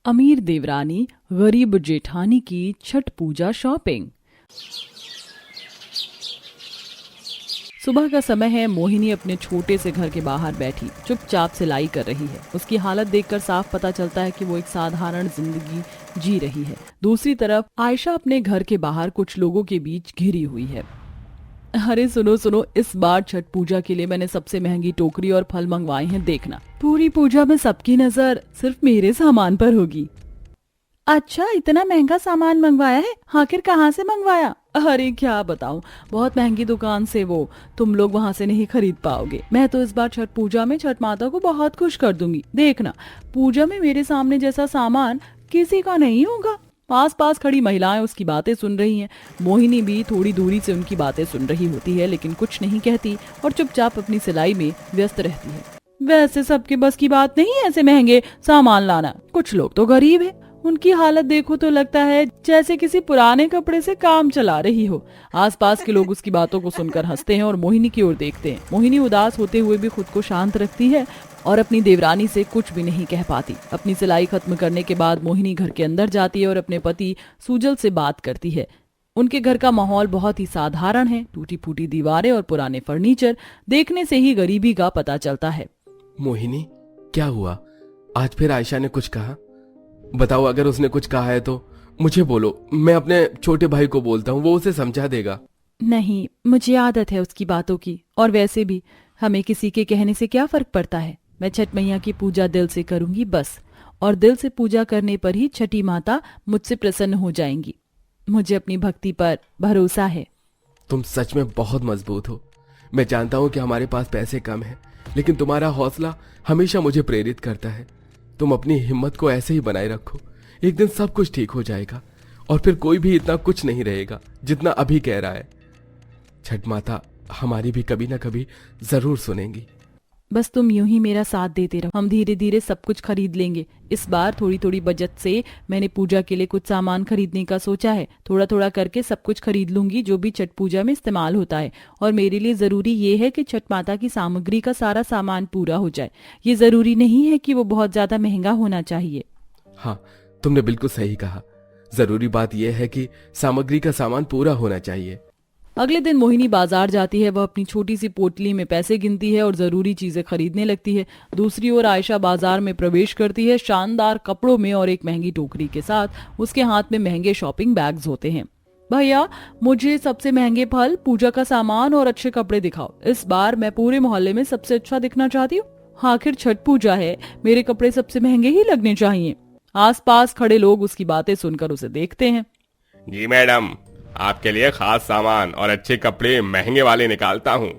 अमीर देवरानी गरीब जेठानी की छठ पूजा शॉपिंग। सुबह का समय है। मोहिनी अपने छोटे से घर के बाहर बैठी चुपचाप सिलाई कर रही है। उसकी हालत देखकर साफ पता चलता है कि वो एक साधारण जिंदगी जी रही है। दूसरी तरफ आयशा अपने घर के बाहर कुछ लोगों के बीच घिरी हुई है। अरे सुनो सुनो, इस बार छठ पूजा के लिए मैंने सबसे महंगी टोकरी और फल मंगवाए हैं। देखना, पूरी पूजा में सबकी नजर सिर्फ मेरे सामान पर होगी। अच्छा, इतना महंगा सामान मंगवाया है? आखिर कहाँ से मंगवाया? अरे क्या बताऊं, बहुत महंगी दुकान से। वो तुम लोग वहाँ से नहीं खरीद पाओगे। मैं तो इस बार छठ पूजा में छठ माता को बहुत खुश कर दूंगी। देखना, पूजा में मेरे सामने जैसा सामान किसी का नहीं होगा। पास पास खड़ी महिलाएं उसकी बातें सुन रही हैं। मोहिनी भी थोड़ी दूरी से उनकी बातें सुन रही होती है, लेकिन कुछ नहीं कहती और चुपचाप अपनी सिलाई में व्यस्त रहती है। वैसे सबके बस की बात नहीं है ऐसे महंगे सामान लाना। कुछ लोग तो गरीब है, उनकी हालत देखो तो लगता है जैसे किसी पुराने कपड़े से काम चला रही हो। आसपास के लोग उसकी बातों को सुनकर हंसते हैं और मोहिनी की ओर देखते हैं। मोहिनी उदास होते हुए भी खुद को शांत रखती है और अपनी देवरानी से कुछ भी नहीं कह पाती। अपनी सिलाई खत्म करने के बाद मोहिनी घर के अंदर जाती है और अपने पति सुजल से बात करती है। उनके घर का माहौल बहुत ही साधारण है। टूटी फूटी दीवारें और पुराने फर्नीचर देखने से ही गरीबी का पता चलता है। मोहिनी, क्या हुआ? आज फिर आयशा ने कुछ कहा? बताओ, अगर उसने कुछ कहा है तो मुझे बोलो। मैं अपने छोटे भाई को बोलता हूँ, वो उसे समझा देगा। नहीं, मुझे आदत है उसकी बातों की, और वैसे भी हमें किसी के कहने से क्या फर्क पड़ता है। मैं छठ मैया की पूजा दिल से करूंगी बस, और दिल से पूजा करने पर ही छठी माता मुझसे प्रसन्न हो जाएंगी। मुझे अपनी भक्ति पर भरोसा है। तुम सच में बहुत मजबूत हो। मैं जानता हूँ कि हमारे पास पैसे कम है, लेकिन तुम्हारा हौसला हमेशा मुझे प्रेरित करता है। तुम अपनी हिम्मत को ऐसे ही बनाए रखो। एक दिन सब कुछ ठीक हो जाएगा और फिर कोई भी इतना कुछ नहीं रहेगा जितना अभी कह रहा है। छठ माता हमारी भी कभी ना कभी जरूर सुनेंगी। बस तुम यूं ही मेरा साथ देते रहो, हम धीरे धीरे सब कुछ खरीद लेंगे। इस बार थोड़ी थोड़ी बचत से मैंने पूजा के लिए कुछ सामान खरीदने का सोचा है। थोड़ा थोड़ा करके सब कुछ खरीद लूंगी जो भी छठ पूजा में इस्तेमाल होता है। और मेरे लिए जरूरी ये है कि छठ माता की सामग्री का सारा सामान पूरा हो जाए। ये जरूरी नहीं है कि वो बहुत ज्यादा महंगा होना चाहिए। हाँ, तुमने बिल्कुल सही कहा। जरूरी बात यह है कि सामग्री का सामान पूरा होना चाहिए। अगले दिन मोहिनी बाजार जाती है। वह अपनी छोटी सी पोटली में पैसे गिनती है और जरूरी चीजें खरीदने लगती है। दूसरी ओर आयशा बाजार में प्रवेश करती है, शानदार कपड़ों में और एक महंगी टोकरी के साथ। उसके हाथ में महंगे शॉपिंग बैग्स होते हैं। भैया, मुझे सबसे महंगे फल, पूजा का सामान और अच्छे कपड़े दिखाओ। इस बार मैं पूरे मोहल्ले में सबसे अच्छा दिखना चाहती हूँ। आखिर छठ पूजा है, मेरे कपड़े सबसे महंगे ही लगने चाहिए। आसपास खड़े लोग उसकी बातें सुनकर उसे देखते हैं। जी मैडम, आपके लिए खास सामान और अच्छे कपड़े महंगे वाले निकालता हूँ।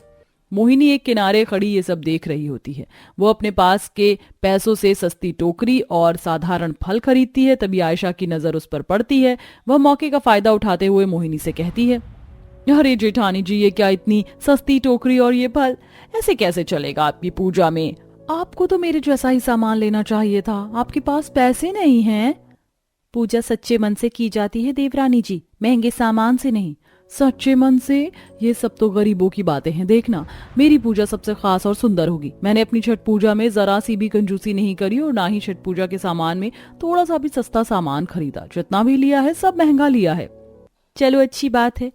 मोहिनी एक किनारे खड़ी ये सब देख रही होती है। वो अपने पास के पैसों से सस्ती टोकरी और साधारण फल खरीदती है। तभी आयशा की नजर उस पर पड़ती है। वह मौके का फायदा उठाते हुए मोहिनी से कहती है, अरे जेठानी जी, ये क्या इतनी सस्ती टोकरी और ये फल? ऐसे कैसे चलेगा आपकी पूजा में? आपको तो मेरे जैसा ही सामान लेना चाहिए था। आपके पास पैसे नहीं हैं। पूजा सच्चे मन से की जाती है देवरानी जी, महंगे सामान से नहीं। सच्चे मन से? ये सब तो गरीबों की बातें हैं। देखना, मेरी पूजा सबसे खास और सुंदर होगी। मैंने अपनी छठ पूजा में जरा सी भी कंजूसी नहीं करी और ना ही छठ पूजा के सामान में थोड़ा सा भी सस्ता सामान खरीदा। जितना भी लिया है सब महंगा लिया है। चलो, अच्छी बात है।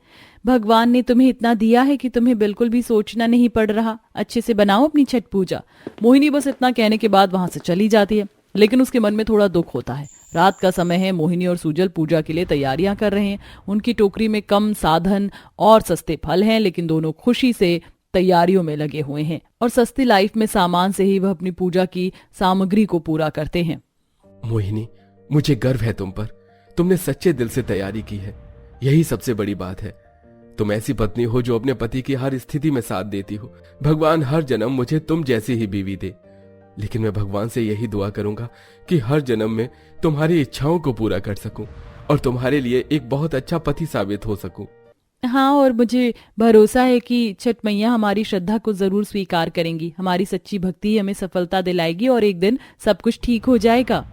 भगवान ने तुम्हें इतना दिया है कि तुम्हें बिल्कुल भी सोचना नहीं पड़ रहा। अच्छे से बनाओ अपनी छठ पूजा। मोहिनी बस इतना कहने के बाद वहां से चली जाती है, लेकिन उसके मन में थोड़ा दुख होता है। रात का समय है। मोहिनी और सुजल पूजा के लिए तैयारियां कर रहे हैं। उनकी टोकरी में कम साधन और सस्ते फल हैं, लेकिन दोनों खुशी से तैयारियों में लगे हुए हैं और सस्ती लाइफ में सामान से ही वह अपनी पूजा की सामग्री को पूरा करते हैं। मोहिनी, मुझे गर्व है तुम पर। तुमने सच्चे दिल से तैयारी की है, यही सबसे बड़ी बात है। तुम ऐसी पत्नी हो जो अपने पति की हर स्थिति में साथ देती हो। भगवान हर जन्म मुझे तुम जैसी ही बीवी दे। लेकिन मैं भगवान से यही दुआ करूंगा कि हर जन्म में तुम्हारी इच्छाओं को पूरा कर सकूं और तुम्हारे लिए एक बहुत अच्छा पति साबित हो सकूं। हाँ, और मुझे भरोसा है कि छठ मैया हमारी श्रद्धा को जरूर स्वीकार करेंगी। हमारी सच्ची भक्ति हमें सफलता दिलाएगी और एक दिन सब कुछ ठीक हो जाएगा।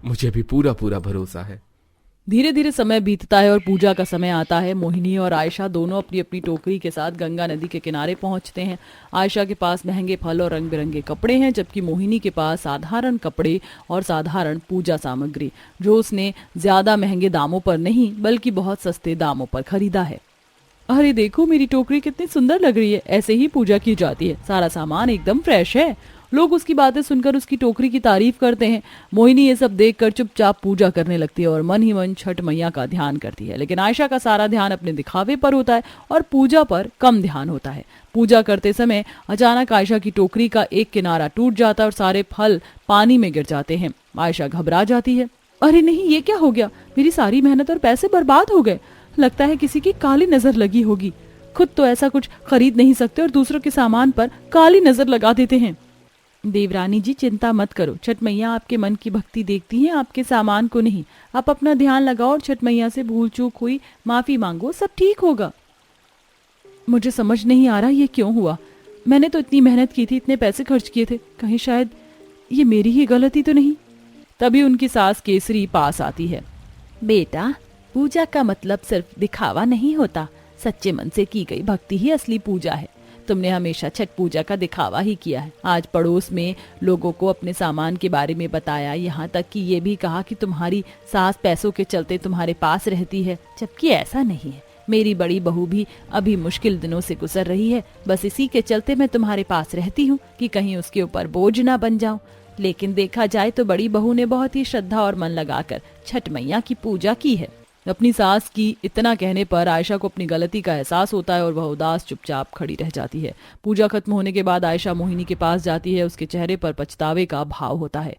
मुझे भी पूरा पूरा भरोसा है। धीरे धीरे समय बीतता है और पूजा का समय आता है। मोहिनी और आयशा दोनों अपनी अपनी टोकरी के साथ गंगा नदी के किनारे पहुंचते हैं। आयशा के पास महंगे फल और रंग बिरंगे कपड़े हैं, जबकि मोहिनी के पास साधारण कपड़े और साधारण पूजा सामग्री, जो उसने ज्यादा महंगे दामों पर नहीं बल्कि बहुत सस्ते दामों पर खरीदा है। अरे देखो, मेरी टोकरी कितनी सुंदर लग रही है, ऐसे ही पूजा की जाती है, सारा सामान एकदम फ्रेश है। लोग उसकी बातें सुनकर उसकी टोकरी की तारीफ करते हैं। मोहिनी ये सब देखकर चुपचाप पूजा करने लगती है और मन ही मन छठ मैया का ध्यान करती है। लेकिन आयशा का सारा ध्यान अपने दिखावे पर होता है और पूजा पर कम ध्यान होता है। पूजा करते समय अचानक आयशा की टोकरी का एक किनारा टूट जाता है और सारे फल पानी में गिर जाते हैं। आयशा घबरा जाती है। अरे नहीं, ये क्या हो गया? मेरी सारी मेहनत और पैसे बर्बाद हो गए। लगता है किसी की काली नजर लगी होगी। खुद तो ऐसा कुछ खरीद नहीं सकते और दूसरों के सामान पर काली नजर लगा देते हैं। देवरानी जी, चिंता मत करो, छठ मैया आपके मन की भक्ति देखती हैं, आपके सामान को नहीं। आप अपना ध्यान लगाओ और छठ मैया से भूल चूक हुई माफी मांगो, सब ठीक होगा। मुझे समझ नहीं आ रहा ये क्यों हुआ। मैंने तो इतनी मेहनत की थी, इतने पैसे खर्च किए थे, कहीं शायद ये मेरी ही गलती तो नहीं। तभी उनकी सास केसरी पास आती है। बेटा, पूजा का मतलब सिर्फ दिखावा नहीं होता, सच्चे मन से की गई भक्ति ही असली पूजा है। तुमने हमेशा छठ पूजा का दिखावा ही किया है। आज पड़ोस में लोगों को अपने सामान के बारे में बताया, यहाँ तक कि ये भी कहा कि तुम्हारी सास पैसों के चलते तुम्हारे पास रहती है, जबकि ऐसा नहीं है। मेरी बड़ी बहू भी अभी मुश्किल दिनों से गुजर रही है, बस इसी के चलते मैं तुम्हारे पास रहती हूँ कि कहीं उसके ऊपर बोझ ना बन जाऊं। लेकिन देखा जाए तो बड़ी बहू ने बहुत ही श्रद्धा और मन लगाकर छठ मैया की पूजा की है। अपनी सास की इतना कहने पर आयशा को अपनी गलती का एहसास होता है और वह उदास चुपचाप खड़ी रह जाती है। पूजा खत्म होने के बाद आयशा मोहिनी के पास जाती है। उसके चेहरे पर पछतावे का भाव होता है।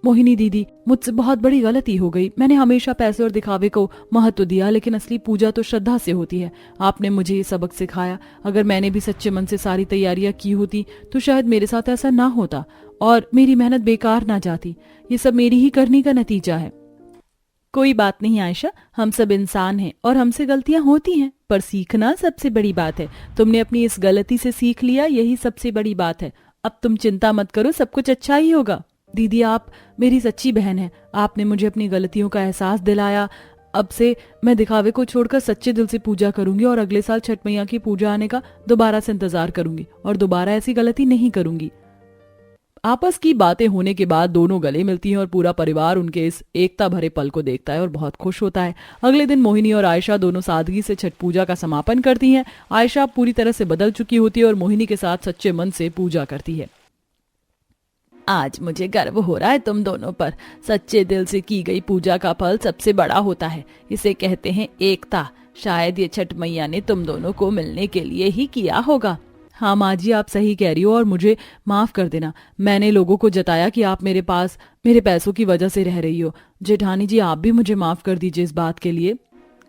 मोहिनी दीदी, मुझसे बहुत बड़ी गलती हो गई। मैंने हमेशा पैसे और दिखावे को महत्व दिया, लेकिन असली पूजा तो श्रद्धा से होती है। आपने मुझे ये सबक सिखाया। अगर मैंने भी सच्चे मन से सारी तैयारियां की होती तो शायद मेरे साथ ऐसा ना होता और मेरी मेहनत बेकार ना जाती। ये सब मेरी ही करने का नतीजा है। कोई बात नहीं आयशा, हम सब इंसान हैं और हमसे गलतियां होती हैं, पर सीखना सबसे बड़ी बात है। तुमने अपनी इस गलती से सीख लिया, यही सबसे बड़ी बात है। अब तुम चिंता मत करो, सब कुछ अच्छा ही होगा। दीदी, आप मेरी सच्ची बहन है। आपने मुझे अपनी गलतियों का एहसास दिलाया। अब से मैं दिखावे को छोड़कर सच्चे दिल से पूजा करूंगी और अगले साल छठ मैया की पूजा आने का दोबारा से इंतजार करूंगी और दोबारा ऐसी गलती नहीं करूंगी। आपस की बातें होने के बाद दोनों गले मिलती हैं और पूरा परिवार उनके इस एकता भरे पल को देखता है और बहुत खुश होता है। अगले दिन मोहिनी और आयशा दोनों सादगी से छठ पूजा का समापन करती हैं। आयशा पूरी तरह से बदल चुकी होती है और मोहिनी के साथ सच्चे मन से पूजा करती है। आज मुझे गर्व हो रहा है तुम दोनों पर। सच्चे दिल से की गई पूजा का फल सबसे बड़ा होता है। इसे कहते हैं एकता। शायद ये छठ मैया ने तुम दोनों को मिलने के लिए ही किया होगा। हाँ माँ जी, आप सही कह रही हो और मुझे माफ कर देना। मैंने लोगों को जताया कि आप मेरे पास मेरे पैसों की वजह से रह रही हो। जेठानी जी, आप भी मुझे माफ कर दीजिए इस बात के लिए।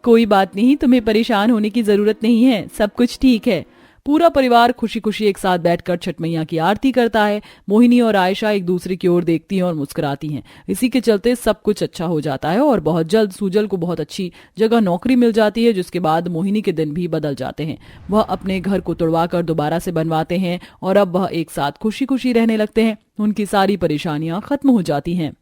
कोई बात नहीं, तुम्हें परेशान होने की जरूरत नहीं है, सब कुछ ठीक है। पूरा परिवार खुशी खुशी एक साथ बैठकर छठ मैया की आरती करता है। मोहिनी और आयशा एक दूसरे की ओर देखती हैं और मुस्कुराती हैं। इसी के चलते सब कुछ अच्छा हो जाता है और बहुत जल्द सुजल को बहुत अच्छी जगह नौकरी मिल जाती है, जिसके बाद मोहिनी के दिन भी बदल जाते हैं। वह अपने घर को तुड़वाकर दोबारा से बनवाते हैं और अब वह एक साथ खुशी खुशी रहने लगते हैं। उनकी सारी परेशानियां खत्म हो जाती हैं।